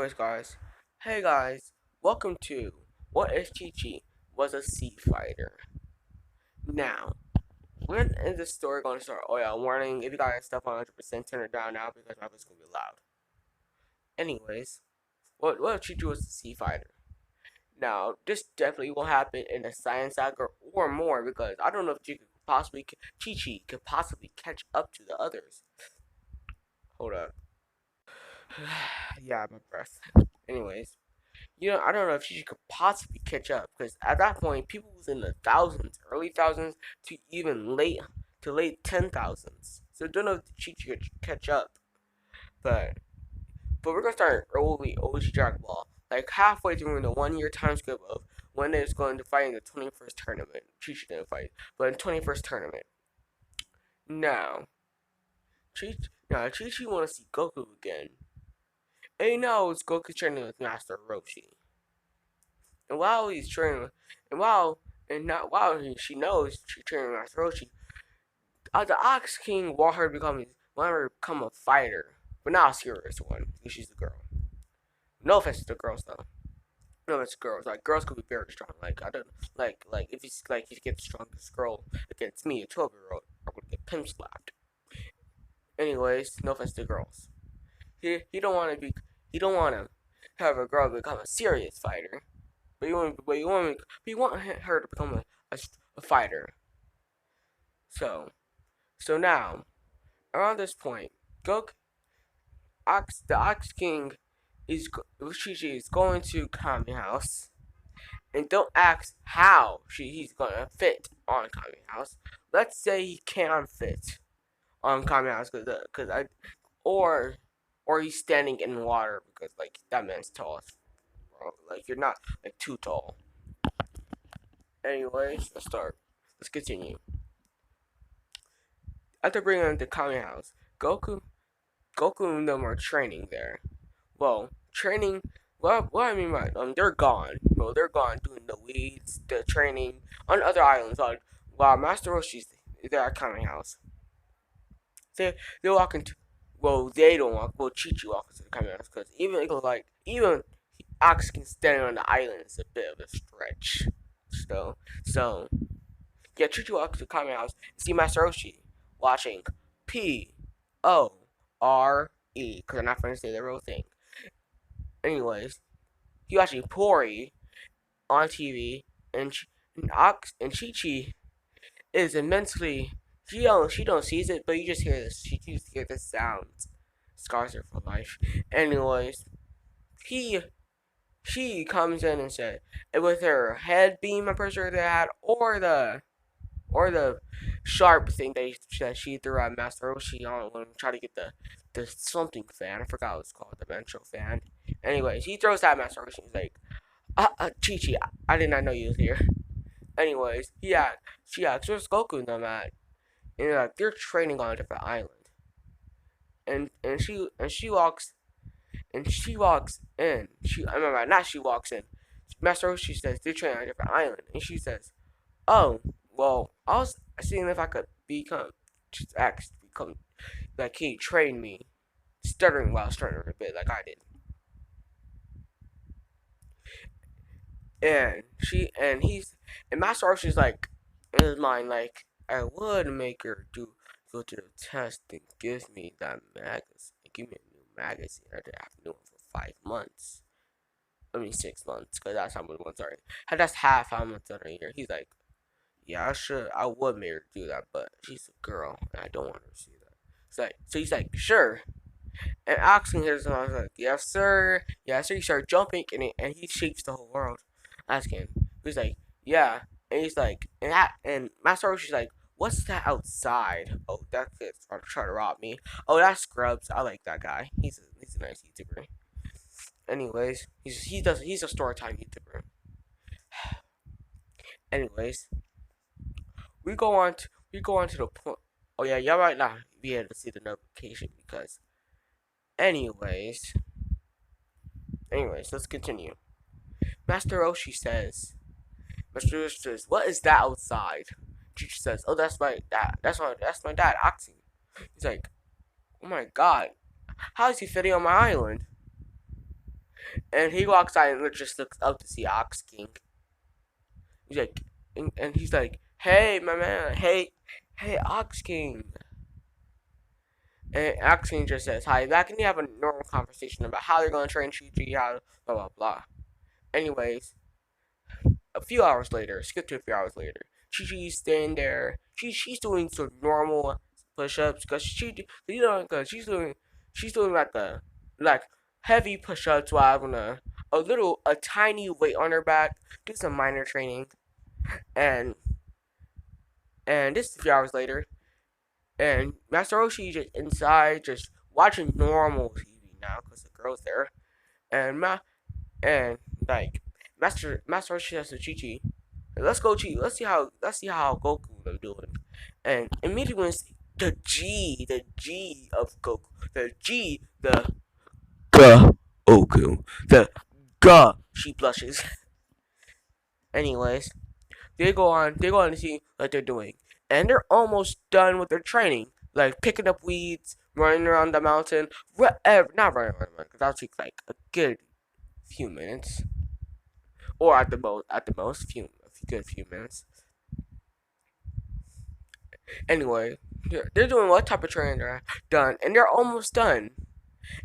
Anyways, guys, hey guys, welcome to What if Chi-Chi was a sea fighter? Now, we're in this story going to start. Oh yeah, warning, if you guys stuff on 100%, turn it down now because my voice is going to be loud. Anyways, what if Chi-Chi was a sea fighter? Now, this definitely will happen in the Science Saga or more because I don't know if Chi-Chi could possibly catch up to the others. Hold up. Yeah, my breath. Anyways. I don't know if she could possibly catch up because at that point, people was in the thousands, early thousands to even late 10,000s. So I don't know if she could catch up, but we're gonna start early OG Dragon Ball, like halfway through the 1 year time skip of when it's going to fight in the 21st tournament. Chi Chi didn't fight, but in 21st tournament. Now, Chi Chi want to see Goku again. And he knows Goku's training with Master Roshi. And while he's training, and while and not while she knows she's training Master Roshi, the Ox King want her to become a fighter, but not a serious one because she's a girl. No offense to the girls though. No offense to girls. Like girls could be very strong. Like I don't if you get the strongest girl against me, a 12-year-old, I'm gonna get pimp slapped. Anyways, no offense to girls. He don't want to be he don't want to have a girl become a serious fighter. But you want her to become a fighter. So now around this point, the Ox King Ushiji is going to Kami House, and don't ask how he's gonna fit on Kami House. Let's say he can fit on Kami House or he's standing in water because like that man's tall, bro. Like you're not like too tall. Anyways, let's start. Let's continue. After bringing him to Kami House, Goku and them are training there. Well, training. What I mean by they're gone. Well, they're gone doing the weeds, the training on other islands. While Master Roshi's there at Kami House, they walk into. Well, they don't walk. Well, Chi Chi walks into the Kami House because even Oxkin standing on the island is a bit of a stretch. So yeah, Chi Chi walks to Kami House and see Master Roshi watching Pore because they're not going to say the real thing. Anyways, he watching Pori on TV, and Chi Chi is immensely. She don't sees it, but you just hear this. She just hear the sounds. Scars her for life. Anyways, he she comes in and said, and with her head beam, I'm pretty sure they had, or the sharp thing that she threw at Master Roshi on when trying to get the something fan. I forgot what it's called, the Ventral fan. Anyways, he throws that Master Roshi. He's like, Chi Chi, I did not know you was here. Anyways, she asks, where's Goku and them at? And like they're training on a different island. And she walks in. I remember not she walks in. Master Roshi says they're training on a different island, and she says, "Oh, well, I was seeing if I could become like he trained me, stuttering while stuttering a bit like I did." And Master Roshi's like in his mind like I would make her go to the test and give me that magazine, give me a new magazine. I did have to do it for 5 months. I mean 6 months, because that's how many months are. That's half how much are a year. He's like, yeah, I would make her do that, but she's a girl, and I don't want her to see that. So he's like, sure. And Oxen hears him, I was like, yes, sir. Yeah, so he starts jumping, and he shakes the whole world. Asking, he's like, yeah. And he's like, and Master Roshi's like, what's that outside? Oh, that kid's trying to rob me. Oh, that's Scrubs. I like that guy. He's a nice YouTuber. Anyways, he's a storytime YouTuber. Anyways, we go on to the point. Oh yeah, y'all might not be able to see the notification because. Anyways, let's continue. Master Roshi says, what is that outside? Chichi says, oh, that's my dad. That's my dad, Oxy. He's like, oh my god, how is he fitting on my island? And he walks out and just looks up to see Ox King. He's like, and he's like, "Hey, my man, hey, Ox King." And Ox King just says, "Hi, back," and you have a normal conversation about how they're gonna train Chi-Chi, how blah blah blah. Anyways, a few hours later, skip to a few hours later, Chi-Chi's staying there. She's doing some normal push-ups because because she's doing like heavy push-ups while having a tiny weight on her back, do some minor training, and this is a few hours later, and Master Roshi just inside just watching normal TV now because the girl's there, and and like Master Roshi says to Chi Chi, "Let's go, Chi. Let's see how Goku are doing." And immediately when it's the G of Goku, the Goku, the G, she blushes. Anyways, they go on to see what they're doing. And they're almost done with their training. Like picking up weeds, running around the mountain, whatever. Not running around the mountain, because that'll take like a good few minutes. Or at the most, a good few minutes. Anyway, they're doing what type of training they're done, and they're almost done.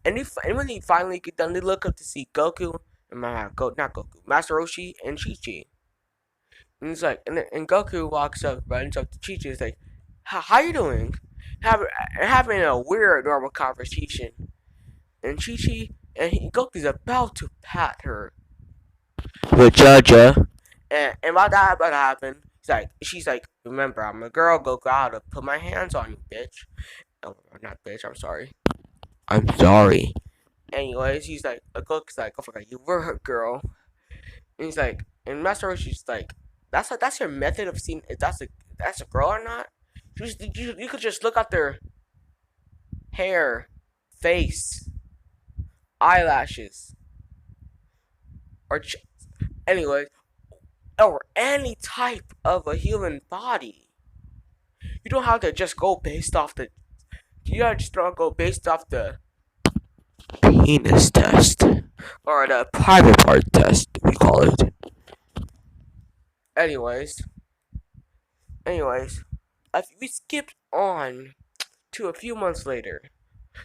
And when they finally get done, they look up to see Goku, and not Goku, Master Roshi, and Chi Chi. And it's like, and Goku walks up, runs up to Chi Chi. It's like, how you doing? Having a weird normal conversation. And Chi Chi Goku's about to pat her with Jaja. And while that about to happen, she's like, remember, I'm a girl, Goku. I have to put my hands on you, bitch. Oh, not bitch. I'm sorry. I'm sorry. Anyways, he's like, Goku's like, oh, forgot you were her girl. And he's like, and Master Roshi's like, that's your method of seeing if that's a girl or not. You could just look at their hair, face, eyelashes, or anyway, or any type of a human body. You don't have to just go based off the. You don't just don't go based off the penis test or the private part test. We call it. Anyways, we skipped on to a few months later,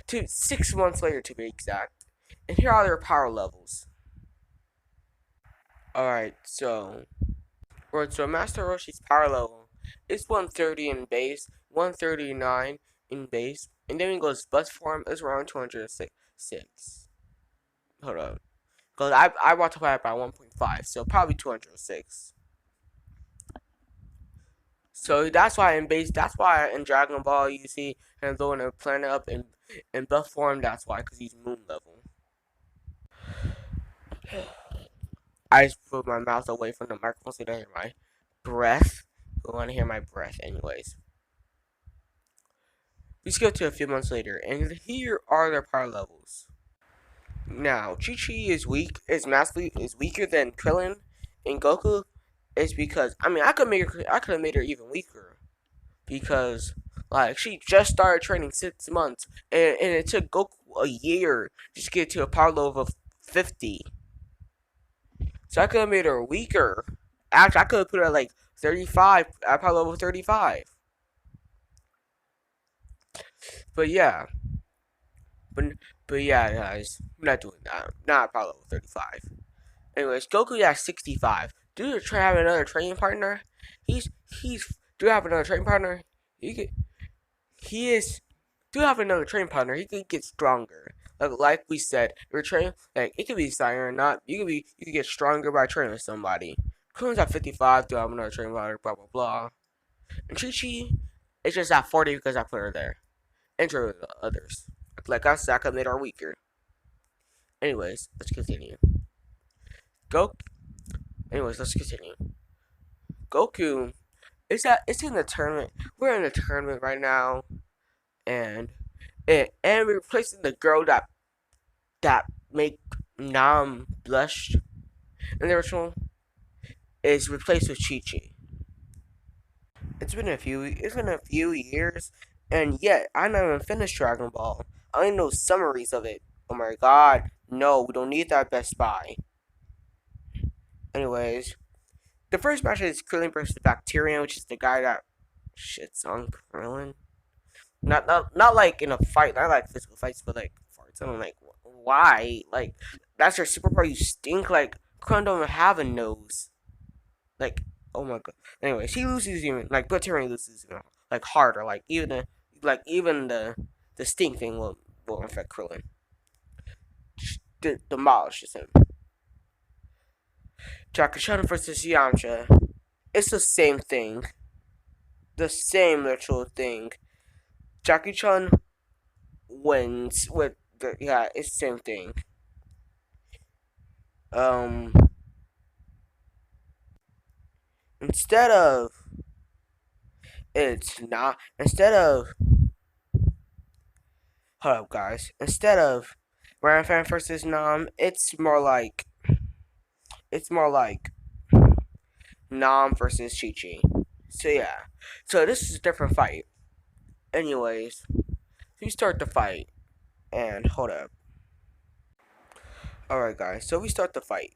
to 6 months later to be exact, and here are their power levels. Alright, so Master Roshi's power level is 130 in base, 139 in base, and then when he goes bus form is around 206. Hold on. Because I multiplied it by 1.5, so probably 206. So that's why in Dragon Ball you see him throwing a planet up in buff form, that's why, because he's moon level. I just put my mouth away from the microphone so you don't hear my breath. You want to hear my breath anyways. We skip to a few months later, and here are their power levels. Now, Chi-Chi is weaker than Krillin, and Goku is because, I mean, I could have made her even weaker. Because, like, she just started training 6 months, and it took Goku a year just to get to a power level of 50. So I could have made her weaker. Actually, I could have put her at like 35, at power level 35. But yeah. But yeah, guys. I'm not doing that. Not power level 35. Anyways, Goku at 65. Do you have another training partner? Do you have another training partner? He is. Do you have another training partner? He could get stronger. Like we said, you're training. Like it could be stronger or not. You could get stronger by training with somebody. Krillin's at 55. Do I have another training partner? Blah blah blah. And Chi-Chi is just at 40 because I put her there. Enter the others. Like I said, I could made her weaker. Anyways, let's continue. Go. Anyways, let's continue. Goku it's in the tournament. We're in the tournament right now, and we're replacing the girl that make Nam blush in the original is replaced with Chi Chi. It's been a few years, and yet I never finished Dragon Ball. I only know summaries of it. Oh my god, No, we don't need that at Best Buy. Anyways, the first match is Krillin versus Bacterian, which is the guy that shits on Krillin. Not like in a fight, not like physical fights, but like farts. I'm like, why? Like, that's your superpower. You stink. Like, Krillin don't have a nose. Like, oh my god. Anyways, he loses even like Bacterian loses even like harder. Even the stink thing will affect Krillin. Demolishes him. Jackie Chan versus Yamcha. It's the same thing. The same literal thing. Jackie Chan wins with yeah, it's the same thing. Um, instead of it's not instead of hold up guys. Instead of Ranfan versus Nam, it's more like Nam versus Chi Chi. So yeah. So this is a different fight. Anyways, we start the fight and hold up. Alright guys, so we start the fight.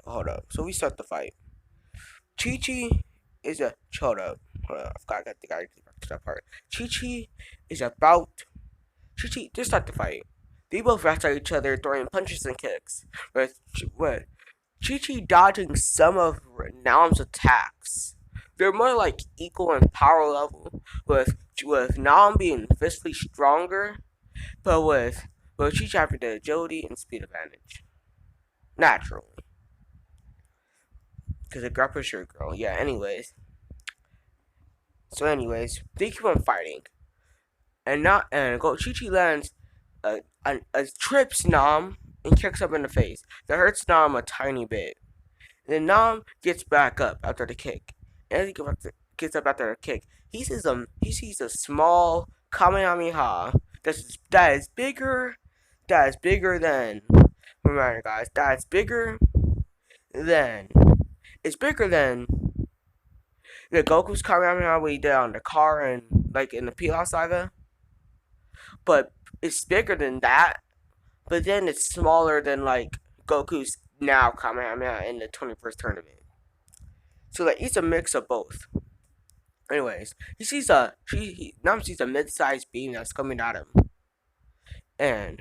Hold up. So we start the fight. Chi Chi is a hold up. Hold up. I forgot the guy to that part. Chi Chi is about Chi Chi just start the fight. They both rush at each other throwing punches and kicks. With Chi Chi dodging some of Nam's attacks. They're more like equal in power level, with Nam being physically stronger, but with Chi Chi having the agility and speed advantage. Naturally. Because the grappler's your girl. Yeah, anyways. They keep on fighting. And Chi Chi lands a trips Nam and kicks up in the face. That hurts Nam a tiny bit. And then Nam gets back up after the kick. And as he gets up after the kick, he sees a small Kamehameha that is bigger than remember guys, than it's bigger than the Goku's Kamehameha we did on the car and like in the Pilaf saga. But it's bigger than that. But then it's smaller than like Goku's now Kamehameha in the 21st tournament. So like it's a mix of both. Anyways, Nam sees a mid-sized beam that's coming at him, and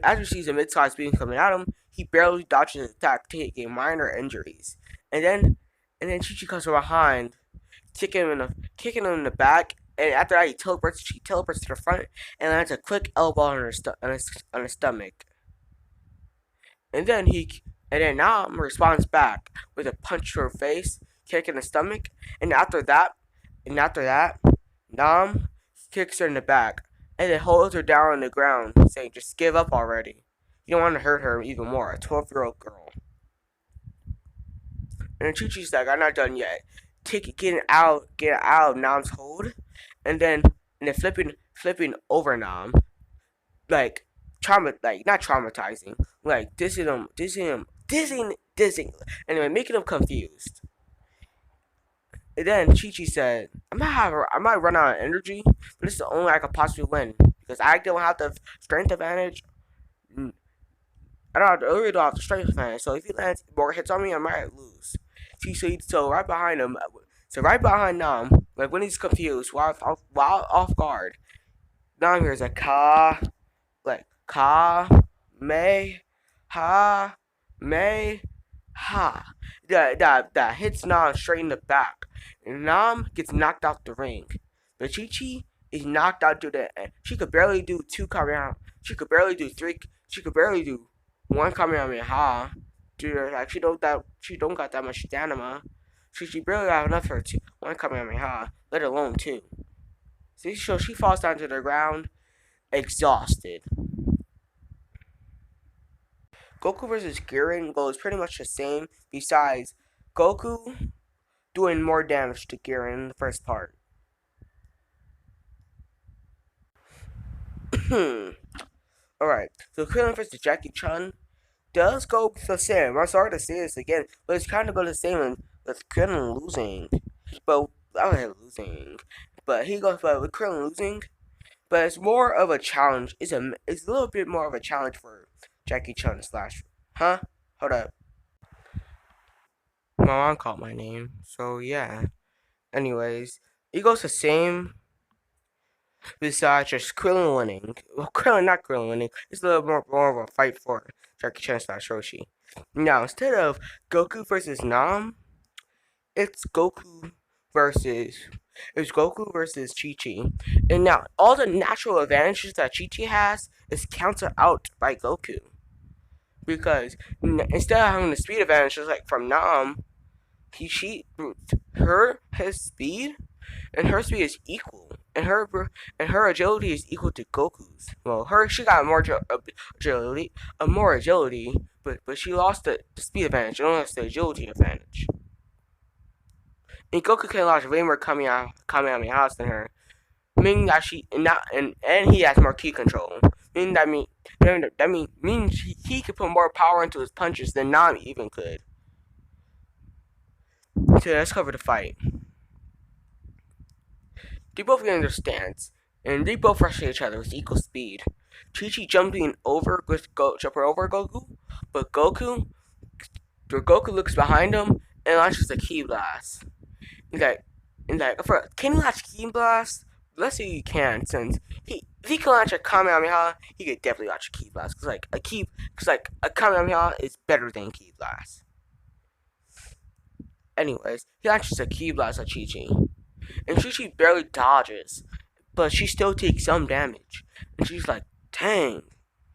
after he sees a mid-sized beam coming at him, he barely dodges the attack, taking minor injuries. And then Chi Chi comes from behind, kicking him in the back. And after that, she teleports to the front and lands a quick elbow on her stomach. And then Nam responds back with a punch to her face, kick in the stomach. And after that, Nam kicks her in the back and then holds her down on the ground, saying, "Just give up already. You don't want to hurt her even more." A 12-year-old girl. And Chi Chi's like, "I'm not done yet." Getting out of Nam's hold, and then flipping over Nam, like not traumatizing, like dissing him, anyway, making him confused. And then Chi Chi said, I might run out of energy, but this is the only way I could possibly win because I don't have the strength advantage. I really don't have the strength advantage. So if he lands more hits on me, I might lose. So right behind him, Nam, like when he's confused, while off guard, Nam hears a me, ha. That hits Nam straight in the back. And Nam gets knocked out the ring. But Chi Chi is knocked out to the end. She could barely do two Kamehameha. She could barely do three. She could barely do one Kamehameha. Like she don't got that much stamina. She barely got enough for one Kamehameha, let alone two. So she falls down to the ground, exhausted. Goku versus Jiren goes pretty much the same, besides Goku doing more damage to Jiren in the first part. Alright, so Krillin versus Jackie Chan does go the same. I'm sorry to say this again, but it's kind of go the same with Krillin losing. But I was losing. But with Krillin losing, but it's more of a challenge. It's a little bit more of a challenge for Jackie Chan slash. Huh? Hold up. My mom called my name. So yeah. Anyways, it goes the same besides just Krillin winning. Well, Krillin, not Krillin winning. It's a little more of a fight for Jackie Chan slash Roshi. Now, instead of Goku versus Nam, it's versus Goku versus Chi Chi. And now all the natural advantages that Chi Chi has is countered out by Goku. Because instead of having the speed advantages like from Nam, his speed and her speed is equal, and her agility is equal to Goku's. Well, she got more agility, but she lost the speed advantage, and only lost the agility advantage. And Goku can launch way more Kamehamehas than her, meaning that and he has more ki control. Means he could put more power into his punches than Nami even could. So let's cover the fight. They both get in their stance, and they both rush at each other with equal speed. Chi-Chi jumping over Goku, but Goku looks behind him and launches a Ki Blast. Can he launch Ki Blast? Let's say he can, since if he can launch a Kamehameha, he could definitely launch a Ki Blast. Cause a Kamehameha is better than Ki Blast. Anyways, he launches a Ki Blast at Chi-Chi. And Chi-Chi barely dodges, but she still takes some damage. And she's like, dang,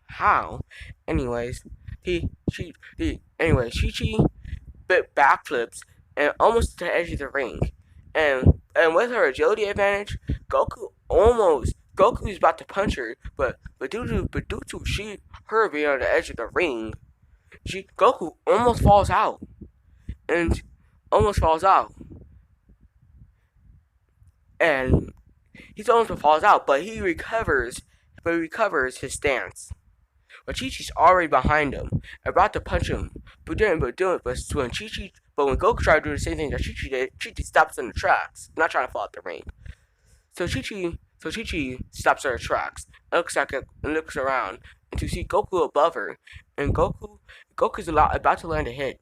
how? Anyways, Chi-Chi backflips and almost to the edge of the ring. And with her agility advantage, Goku is about to punch her, but due to her being on the edge of the ring, Goku almost falls out. And he almost falls out, but he recovers his stance. But Chi-Chi's already behind him, about to punch him. But when Goku tried to do the same thing that Chi-Chi did, Chi-Chi stops in the tracks, not trying to fall out the ring. So Chi-Chi stops her tracks and looks around and to see Goku above her, and Goku's about to land a hit,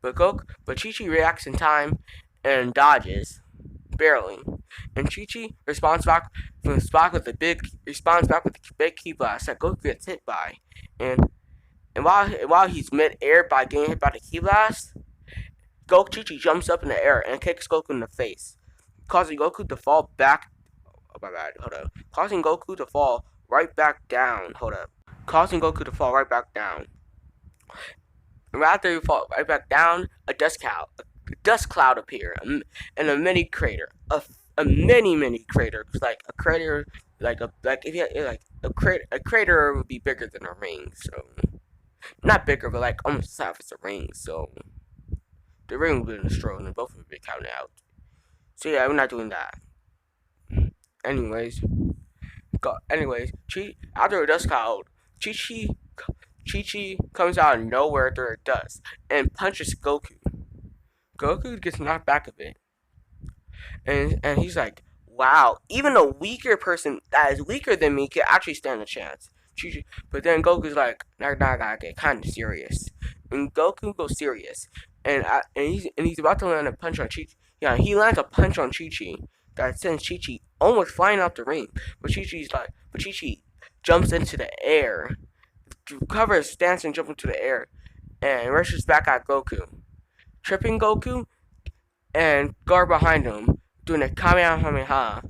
but Chi-Chi reacts in time and dodges, barely, and Chi-Chi responds back with the big Ki Blast that Goku gets hit by, and while he's mid-air by getting hit by the Ki Blast, Chi-Chi jumps up in the air and kicks Goku in the face, causing Goku to fall back. Oh my bad, hold up. Causing Goku to fall right back down. And after he falls right back down, a dust cloud appears, and a mini crater, a mini crater, like a crater, a crater would be bigger than a ring, so not bigger, but like almost the size of a ring. So the ring would be destroyed, and both would be counted out. So yeah, we're not doing that. Anyways, after a dust cloud, Chi-Chi comes out of nowhere through her dust and punches Goku. Goku gets knocked back a bit, and he's like, "Wow, even a weaker person that is weaker than me can actually stand a chance." But then Goku's like, "Now I gotta get kind of serious," and Goku goes serious, and he's about to land a punch on Chi-Chi. Yeah, he lands a punch on Chi-Chi that sends Chi-Chi almost flying out the ring. But Chi-Chi jumps into the air, recovers his stance and jumps into the air, and rushes back at Goku, tripping Goku, and guard behind him, doing a Kamehameha.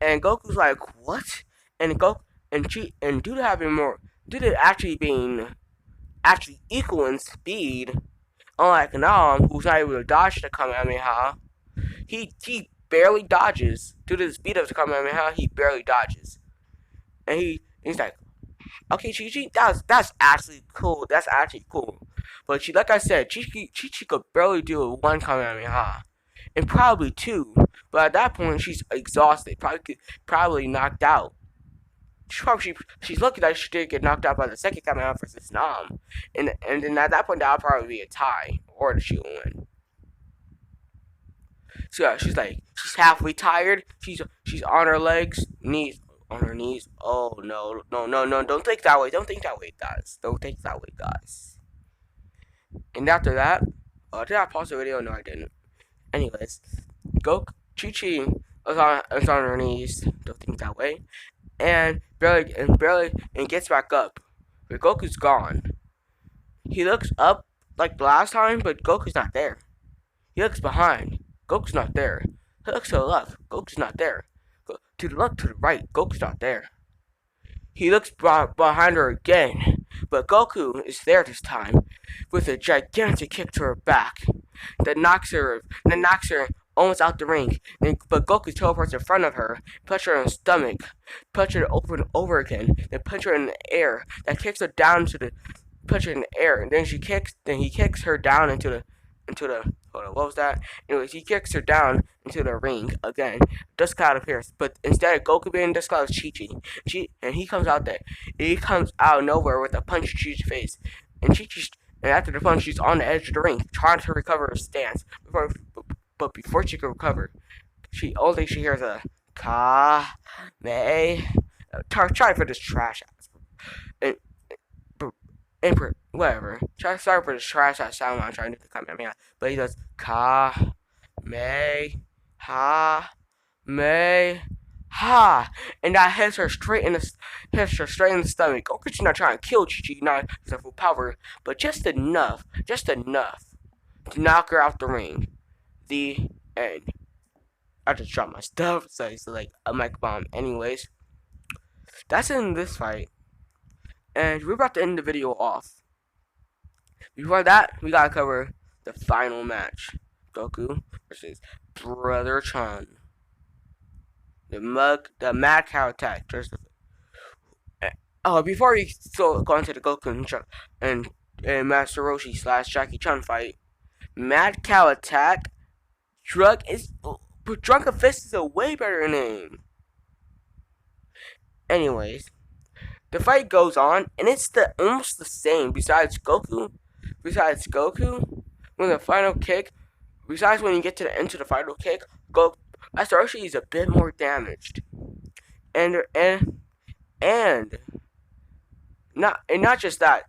And Goku's like, what? And due to actually being equal in speed, unlike Nam, who's not able to dodge the Kamehameha, he barely dodges. Due to the speed of the Kamehameha, he barely dodges. And he's like, okay, Chi-Chi, that's actually cool. That's actually cool. But like I said, Chi-Chi could barely do one Kamehameha, and probably two. But at that point, she's exhausted, probably knocked out. She's lucky that she didn't get knocked out by the second Kamehameha versus Nam, and then at that point, that would probably be a tie, or she would win. So yeah, she's halfway tired. She's on her legs, knees on her knees. Oh no, no, no, no! Don't think that way. Don't think that way, guys. Don't think that way, guys. And after that, did I pause the video? No, I didn't. Anyways, Goku Chi Chi is on her knees. Don't think that way. And barely gets back up. But Goku's gone. He looks up like last time, but Goku's not there. He looks behind. Goku's not there. He looks to the left. Goku's not there. To the left, to the right. Goku's not there. He looks behind her again, but Goku is there this time with a gigantic kick to her back that knocks her almost out the ring. But Goku teleports in front of her, punches her in the stomach, punches her over and over again, then punches her in the air. That kicks her down to the punch her in the air, and then he kicks her down into the hold on, what was that? Anyways, he kicks her down into the ring again. Dust Cloud appears, but instead of Goku being Dust Cloud is Chi-Chi. And he comes out there. He comes out of nowhere with a punch to Chi-Chi's face. And and after the punch, she's on the edge of the ring, trying to recover her stance. But before she can recover, all thing she hears a Ka May. Try for this trash ass. And whatever. Sorry for the trash that sound I'm trying to come at me out. But he does Ka May Ha May Ha, and that hits her straight in the stomach. Goku's not trying to kill Chi-Chi, not his full power, but just enough to knock her out the ring. The end. I just dropped my stuff, so it's like a mic bomb. Anyways, that's in this fight. And we're about to end the video off. Before that, we gotta cover the final match. Goku versus Brother Chan. The Mad Cow Attack. Before we go into the Goku and Master Roshi / Jackie Chan fight, Mad Cow Attack. Drunken Fist is a way better name. Anyways, the fight goes on, and it's almost the same. Besides Goku, when the final kick, besides when you get to the end of the final kick, Master Roshi is a bit more damaged, and not just that,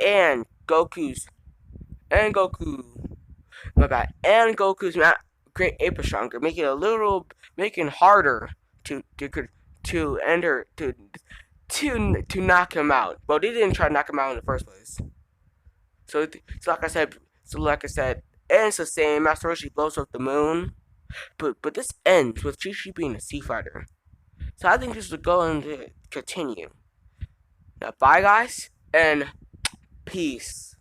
and Goku's Great Ape is stronger, making it harder to knock him out. Well, they didn't try to knock him out in the first place. So like I said, ends the same. Master Roshi blows up the moon, but this ends with Chi-Chi being a sea fighter. So I think this is going to continue. Now, bye guys, and peace.